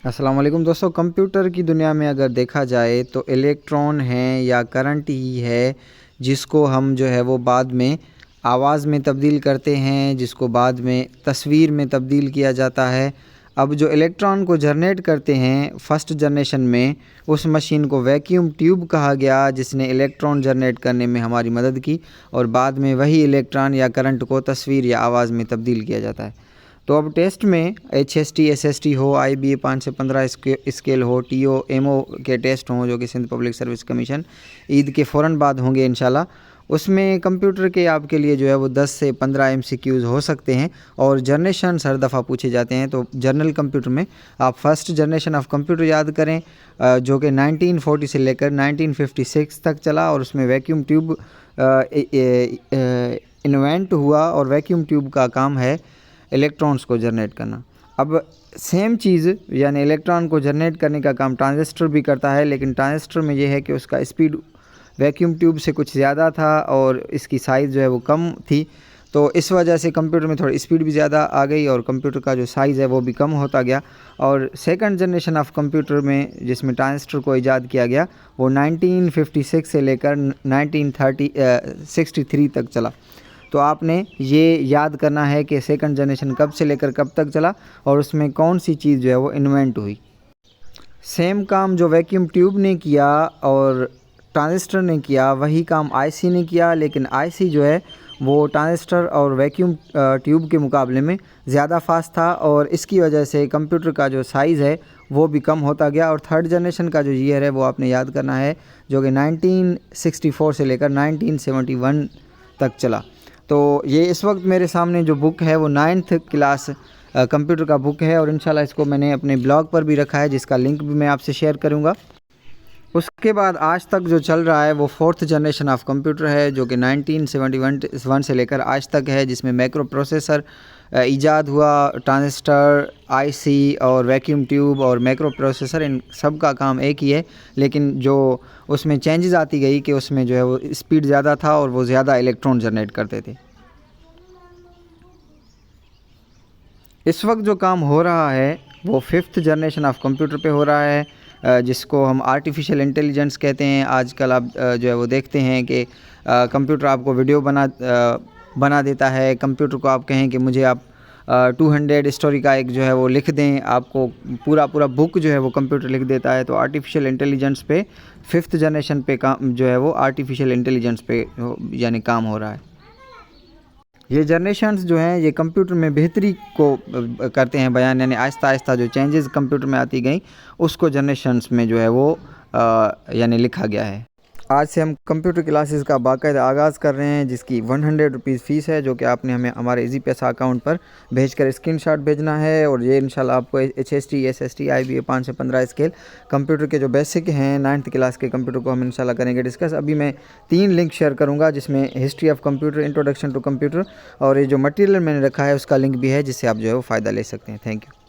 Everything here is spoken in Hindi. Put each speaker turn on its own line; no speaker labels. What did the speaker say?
अस्सलाम वालेकुम दोस्तों, कंप्यूटर की दुनिया में अगर देखा जाए तो इलेक्ट्रॉन है या करंट ही है जिसको हम जो है वो बाद में आवाज़ में तब्दील करते हैं, जिसको बाद में तस्वीर में तब्दील किया जाता है। अब जो इलेक्ट्रॉन को जनरेट करते हैं फर्स्ट जनरेशन में, उस मशीन को वैक्यूम ट्यूब कहा गया, जिसने इलेक्ट्रॉन जनरेट करने में हमारी मदद की और बाद में वही इलेक्ट्रॉन या करंट को तस्वीर या आवाज़ में तब्दील किया जाता है। तो अब टेस्ट में HST SST हो, IBA 5 से 15 स्केल हो, TO MO के टेस्ट हों जो कि Sindh public service commission Eid के फ़ौरन बाद होंगे इंशाल्लाह। उसमें कंप्यूटर के आपके लिए जो है वो 10 से 15 MCQs हो सकते हैं और जनरेशन हर दफ़ा पूछे जाते हैं। तो जनरल कंप्यूटर में आप फर्स्ट जनरेशन ऑफ कंप्यूटर याद करें जो कि 1940 से लेकर 1956 तक चला और उसमें वैक्यूम ट्यूब इन्वेंट हुआ और वैक्यूम ट्यूब का काम है इलेक्ट्रॉन्स को जनरेट करना। अब सेम चीज़ यानी इलेक्ट्रॉन को जनरेट करने का काम ट्रांजिस्टर भी करता है, लेकिन ट्रांजिस्टर में ये है कि उसका स्पीड वैक्यूम ट्यूब से कुछ ज़्यादा था और इसकी साइज़ जो है वो कम थी। तो इस वजह से कंप्यूटर में थोड़ी स्पीड भी ज़्यादा आ गई और कंप्यूटर का जो साइज़ है वो भी कम होता गया। और सेकंड जनरेशन ऑफ कंप्यूटर में जिसमें ट्रांजिस्टर को ईजाद किया गया वो 1956 से लेकर 1963 तक चला। तो आपने ये याद करना है कि सेकंड जनरेशन कब से लेकर कब तक चला और उसमें कौन सी चीज़ जो है वो इन्वेंट हुई। सेम काम जो वैक्यूम ट्यूब ने किया और ट्रांजिस्टर ने किया वही काम IC ने किया, लेकिन IC जो है वो ट्रांजिस्टर और वैक्यूम ट्यूब के मुकाबले में ज़्यादा फास्ट था और इसकी वजह से कंप्यूटर का जो साइज़ है वो भी कम होता गया। और थर्ड जनरेशन का जो ईयर है वो आपने याद करना है जो कि 1964 से लेकर 1971 तक चला। तो ये इस वक्त मेरे सामने जो बुक है वो 9th क्लास कंप्यूटर का बुक है और इंशाल्लाह इसको मैंने अपने ब्लॉग पर भी रखा है जिसका लिंक भी मैं आपसे शेयर करूंगा। उसके बाद आज तक जो चल रहा है वो फोर्थ जनरेशन ऑफ कंप्यूटर है जो कि 1971 से लेकर आज तक है, जिसमें माइक्रो प्रोसेसर ईजाद हुआ। ट्रांजिस्टर, IC और वैक्यूम ट्यूब और माइक्रो प्रोसेसर इन सब का काम एक ही है, लेकिन जो उसमें चेंजेस आती गई कि उसमें जो है वो स्पीड ज़्यादा था और वो ज़्यादा इलेक्ट्रॉन जनरेट करते थे। इस वक्त जो काम हो रहा है वो फिफ्थ जनरेशन ऑफ कंप्यूटर पे हो रहा है जिसको हम आर्टिफिशियल इंटेलिजेंस कहते हैं। आजकल आप जो है वो देखते हैं कि कंप्यूटर आपको वीडियो बना देता है। कंप्यूटर को आप कहें कि मुझे आप 200 स्टोरी का एक जो है वो लिख दें, आपको पूरा बुक जो है वो कंप्यूटर लिख देता है। तो आर्टिफिशियल इंटेलिजेंस पे फिफ्थ जनरेशन पे काम जो है वो आर्टिफिशियल इंटेलिजेंस पे यानी काम हो रहा है। ये जनरेशन्स जो हैं ये कंप्यूटर में बेहतरी को करते हैं बयान, यानी आहिस्ता आहिस्ता जो चेंजेस कंप्यूटर में आती गई उसको जनरेशन्स में जो है वो यानी लिखा गया है। आज से हम कंप्यूटर क्लासेस का बाकायदा आगाज़ कर रहे हैं जिसकी 100 रुपीज़ फ़ीस है, जो कि आपने हमें हमारे इजी पैसा अकाउंट पर भेजकर स्क्रीनशॉट भेजना है। और ये इंशाल्लाह आपको HST SST IBA 5 से 15 स्केल कंप्यूटर के जो बेसिक हैं 9th क्लास के कंप्यूटर को हम इंशाल्लाह करेंगे डिस्कस। अभी मैं 3 लिंक शेयर करूँगा जिसमें history of computer, introduction to computer और ये जो मटीरियल मैंने रखा है उसका लिंक भी है जिससे आप जो है वो फ़ायदा ले सकते हैं। Thank you.